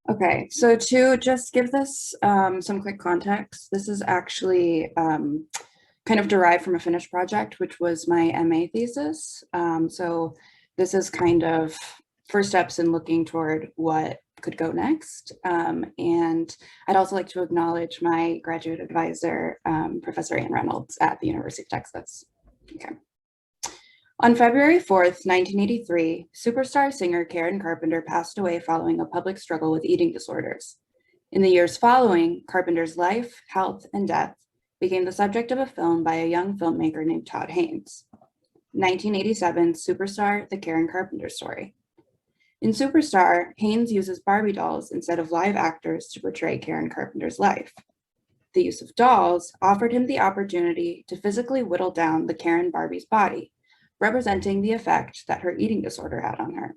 Okay, so to just give this some quick context, this is actually kind of derived from a finished project, which was my MA thesis. So this is kind of first steps in looking toward what could go next. And I'd also like to acknowledge my graduate advisor, Professor Ann Reynolds at the University of Texas. Okay. On February 4th, 1983, superstar singer Karen Carpenter passed away following a public struggle with eating disorders. In the years following, Carpenter's life, health, and death became the subject of a film by a young filmmaker named Todd Haynes. 1987, Superstar, The Karen Carpenter Story. In Superstar, Haynes uses Barbie dolls instead of live actors to portray Karen Carpenter's life. The use of dolls offered him the opportunity to physically whittle down the Karen Barbie's body, representing the effect that her eating disorder had on her.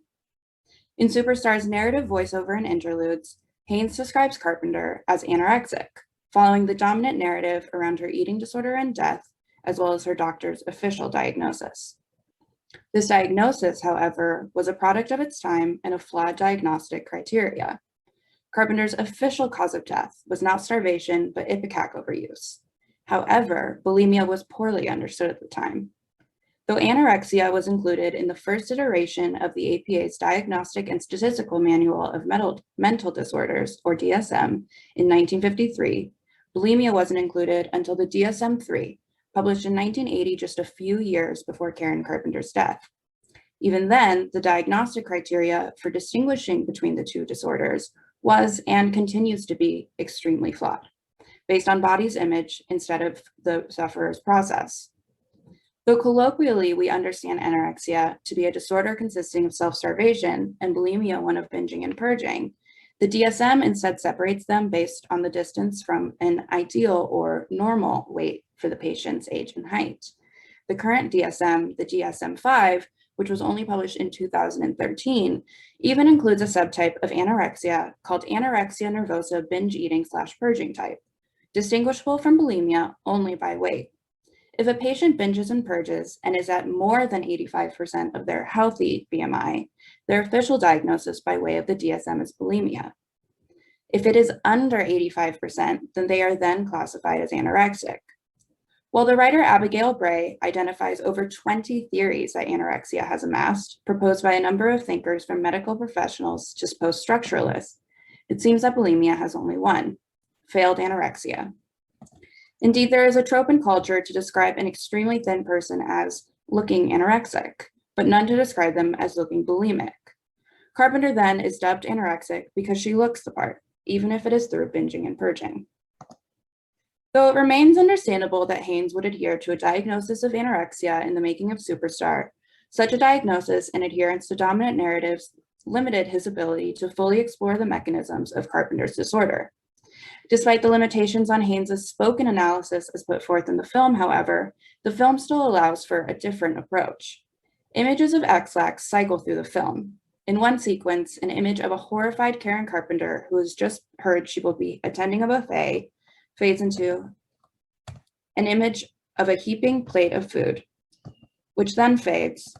In Superstar's narrative voiceover and interludes, Haynes describes Carpenter as anorexic, following the dominant narrative around her eating disorder and death, as well as her doctor's official diagnosis. This diagnosis, however, was a product of its time and a flawed diagnostic criteria. Carpenter's official cause of death was not starvation, but ipecac overuse. However, bulimia was poorly understood at the time. Though anorexia was included in the first iteration of the APA's Diagnostic and Statistical Manual of Mental Disorders, or DSM, in 1953, bulimia wasn't included until the DSM-3, published in 1980, just a few years before Karen Carpenter's death. Even then, the diagnostic criteria for distinguishing between the two disorders was and continues to be extremely flawed, based on body's image instead of the sufferer's process. Though colloquially we understand anorexia to be a disorder consisting of self-starvation and bulimia one of binging and purging, the DSM instead separates them based on the distance from an ideal or normal weight for the patient's age and height. The current DSM, the DSM-5, which was only published in 2013, even includes a subtype of anorexia called anorexia nervosa binge eating / purging type, distinguishable from bulimia only by weight. If a patient binges and purges and is at more than 85% of their healthy BMI, their official diagnosis by way of the DSM is bulimia. If it is under 85%, then they are then classified as anorexic. While the writer Abigail Bray identifies over 20 theories that anorexia has amassed, proposed by a number of thinkers from medical professionals to post-structuralists, it seems that bulimia has only one: failed anorexia. Indeed, there is a trope in culture to describe an extremely thin person as looking anorexic, but none to describe them as looking bulimic. Carpenter then is dubbed anorexic because she looks the part, even if it is through binging and purging. Though it remains understandable that Haynes would adhere to a diagnosis of anorexia in the making of Superstar, such a diagnosis and adherence to dominant narratives limited his ability to fully explore the mechanisms of Carpenter's disorder. Despite the limitations on Haynes's spoken analysis as put forth in the film, however, the film still allows for a different approach. Images of X-lax cycle through the film. In one sequence, an image of a horrified Karen Carpenter, who has just heard she will be attending a buffet, fades into an image of a heaping plate of food, which then fades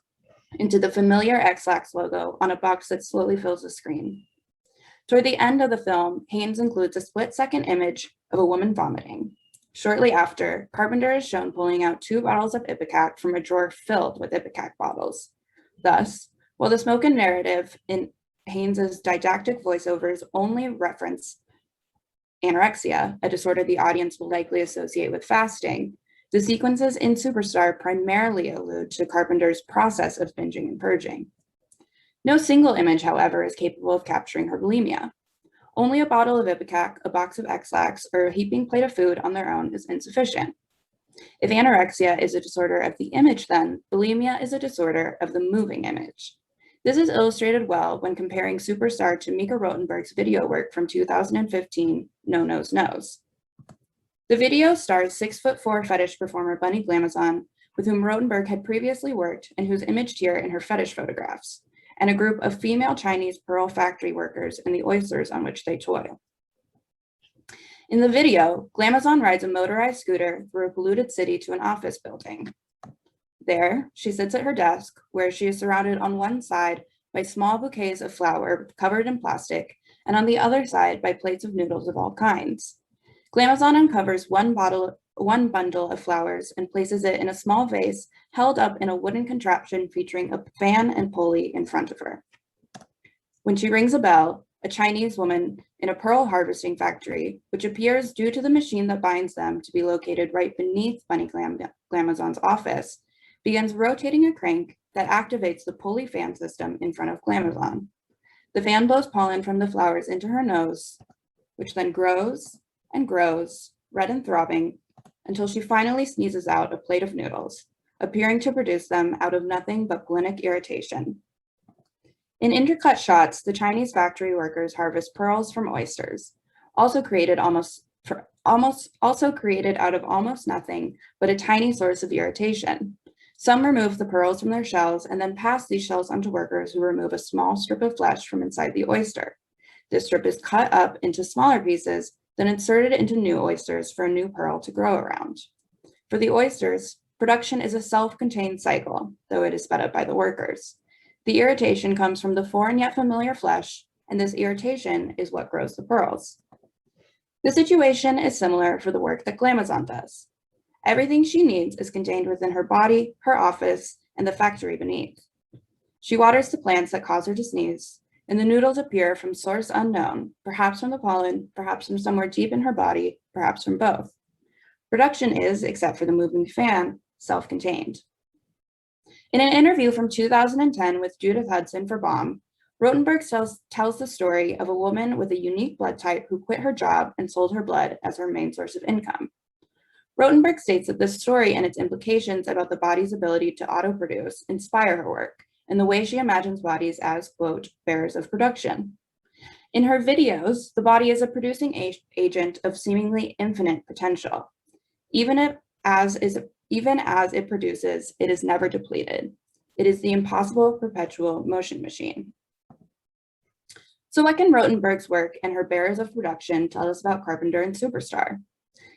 into the familiar X-lax logo on a box that slowly fills the screen. Toward the end of the film, Haynes includes a split-second image of a woman vomiting. Shortly after, Carpenter is shown pulling out 2 bottles of ipecac from a drawer filled with ipecac bottles. Thus, while the spoken narrative in Haynes's didactic voiceovers only reference anorexia, a disorder the audience will likely associate with fasting, the sequences in Superstar primarily allude to Carpenter's process of binging and purging. No single image, however, is capable of capturing her bulimia. Only a bottle of ipecac, a box of X-lax, or a heaping plate of food on their own is insufficient. If anorexia is a disorder of the image, then bulimia is a disorder of the moving image. This is illustrated well when comparing Superstar to Mika Rotenberg's video work from 2015, No Nose Knows. The video stars 6'4" fetish performer Bunny Glamazon, with whom Rotenberg had previously worked and who's imaged here in her fetish photographs, and a group of female Chinese pearl factory workers and the oysters on which they toil. In the video, Glamazon rides a motorized scooter through a polluted city to an office building. There, she sits at her desk, where she is surrounded on one side by small bouquets of flower covered in plastic and on the other side by plates of noodles of all kinds. Glamazon uncovers one bundle of flowers and places it in a small vase held up in a wooden contraption featuring a fan and pulley in front of her. When she rings a bell, a Chinese woman in a pearl harvesting factory, which appears due to the machine that binds them to be located right beneath Bunny Glamazon's office, begins rotating a crank that activates the pulley fan system in front of Glamazon. The fan blows pollen from the flowers into her nose, which then grows and grows, red and throbbing, until she finally sneezes out a plate of noodles, appearing to produce them out of nothing but glinic irritation. In intercut shots, the Chinese factory workers harvest pearls from oysters, also created out of almost nothing, but a tiny source of irritation. Some remove the pearls from their shells and then pass these shells onto workers who remove a small strip of flesh from inside the oyster. This strip is cut up into smaller pieces, then inserted into new oysters for a new pearl to grow around. For the oysters, production is a self-contained cycle, though it is sped up by the workers. The irritation comes from the foreign yet familiar flesh, and this irritation is what grows the pearls. The situation is similar for the work that Glamazon does. Everything she needs is contained within her body, her office, and the factory beneath. She waters the plants that cause her to sneeze, and the noodles appear from source unknown, perhaps from the pollen, perhaps from somewhere deep in her body, perhaps from both. Production is, except for the moving fan, self-contained. In an interview from 2010 with Judith Hudson for Bomb, Rotenberg tells the story of a woman with a unique blood type who quit her job and sold her blood as her main source of income. Rotenberg states that this story and its implications about the body's ability to auto-produce inspire her work and the way she imagines bodies as, quote, bearers of production. In her videos, the body is a producing agent of seemingly infinite potential. Even as it produces, it is never depleted. It is the impossible perpetual motion machine. So what can Rotenberg's work and her bearers of production tell us about Carpenter and Superstar?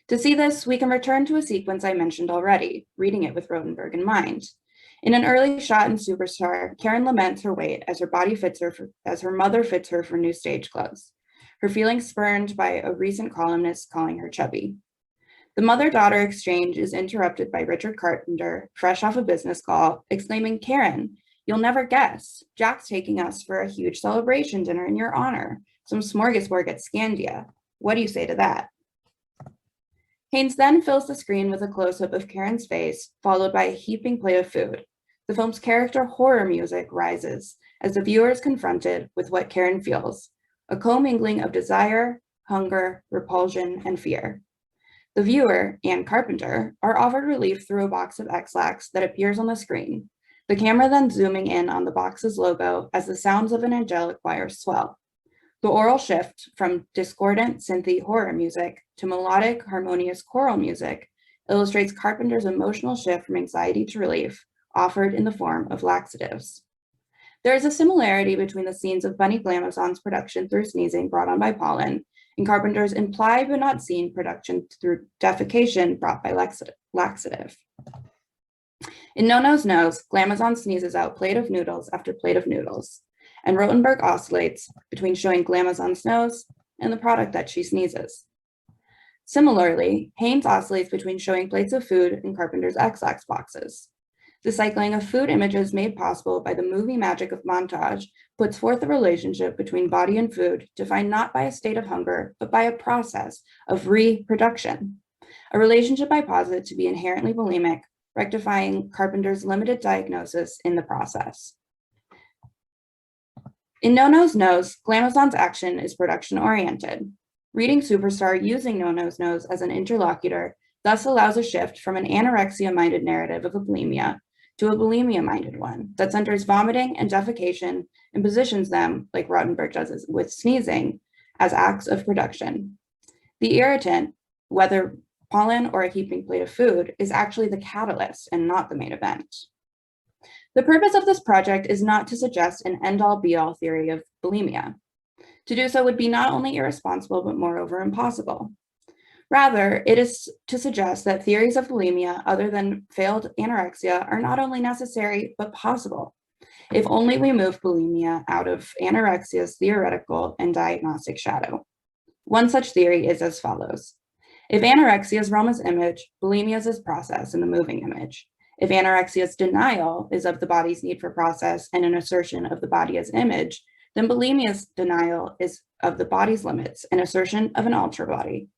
To see this, we can return to a sequence I mentioned already, reading it with Rotenberg in mind. In an early shot in Superstar, Karen laments her weight as her mother fits her for new stage clothes, her feelings spurned by a recent columnist calling her chubby. The mother-daughter exchange is interrupted by Richard Carpenter, fresh off a business call, exclaiming, "Karen, you'll never guess. Jack's taking us for a huge celebration dinner in your honor, some smorgasbord at Scandia. What do you say to that?" Haynes then fills the screen with a close-up of Karen's face, followed by a heaping plate of food. The film's character horror music rises as the viewer is confronted with what Karen feels, a commingling of desire, hunger, repulsion, and fear. The viewer, and Carpenter, are offered relief through a box of X-Lax that appears on the screen, the camera then zooming in on the box's logo as the sounds of an angelic choir swell. The oral shift from discordant synthy horror music to melodic, harmonious choral music illustrates Carpenter's emotional shift from anxiety to relief, offered in the form of laxatives. There is a similarity between the scenes of Bunny Glamazon's production through sneezing brought on by pollen and Carpenter's implied but not seen production through defecation brought by laxative. In No Nose Nose, Glamazon sneezes out plate of noodles after plate of noodles, and Rotenberg oscillates between showing Glamazon's nose and the product that she sneezes. Similarly, Haynes oscillates between showing plates of food in Carpenter's X-Lax boxes. The cycling of food images made possible by the movie magic of montage puts forth a relationship between body and food defined not by a state of hunger, but by a process of reproduction. A relationship I posit to be inherently bulimic, rectifying Carpenter's limited diagnosis in the process. In No Nose Nose, Glamazon's action is production-oriented. Reading Superstar using No Nose Nose as an interlocutor thus allows a shift from an anorexia-minded narrative of a bulimia to a bulimia-minded one that centers vomiting and defecation and positions them, like Rotenberg does with sneezing, as acts of production. The irritant, whether pollen or a heaping plate of food, is actually the catalyst and not the main event. The purpose of this project is not to suggest an end-all be-all theory of bulimia. To do so would be not only irresponsible, but moreover impossible. Rather, it is to suggest that theories of bulimia other than failed anorexia are not only necessary, but possible. if only we move bulimia out of anorexia's theoretical and diagnostic shadow. One such theory is as follows. If anorexia's realm is image, bulimia's is process and the moving image. If anorexia's denial is of the body's need for process and an assertion of the body as image, then bulimia's denial is of the body's limits, an assertion of an ultra body.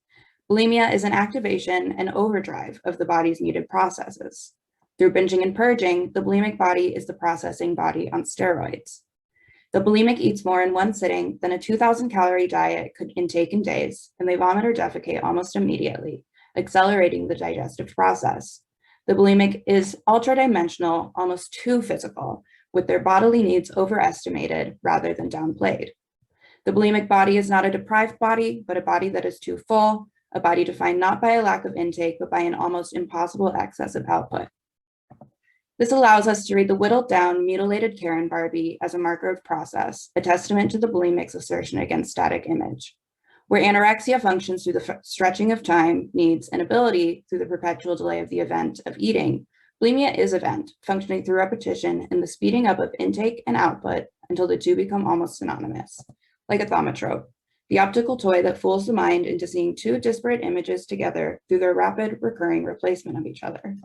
Bulimia is an activation and overdrive of the body's needed processes. Through binging and purging, the bulimic body is the processing body on steroids. The bulimic eats more in one sitting than a 2,000 calorie diet could intake in days, and they vomit or defecate almost immediately, accelerating the digestive process. The bulimic is ultra-dimensional, almost too physical, with their bodily needs overestimated rather than downplayed. The bulimic body is not a deprived body, but a body that is too full, a body defined not by a lack of intake, but by an almost impossible excess of output. This allows us to read the whittled down, mutilated Karen Barbie as a marker of process, a testament to the bulimic's assertion against static image. Where anorexia functions through the stretching of time, needs, and ability through the perpetual delay of the event of eating, bulimia is event, functioning through repetition and the speeding up of intake and output until the two become almost synonymous, like a thaumatrope, the optical toy that fools the mind into seeing two disparate images together through their rapid recurring replacement of each other.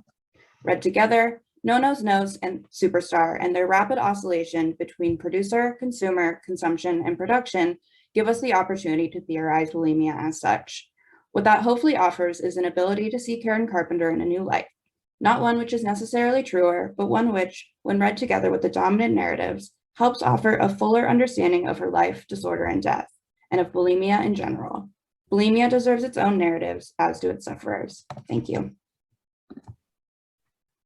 Read together, No-Nos and Superstar and their rapid oscillation between producer, consumer, consumption, and production give us the opportunity to theorize bulimia as such. What that hopefully offers is an ability to see Karen Carpenter in a new light, not one which is necessarily truer, but one which, when read together with the dominant narratives, helps offer a fuller understanding of her life, disorder, and death, and of bulimia in general. Bulimia deserves its own narratives, as do its sufferers. Thank you.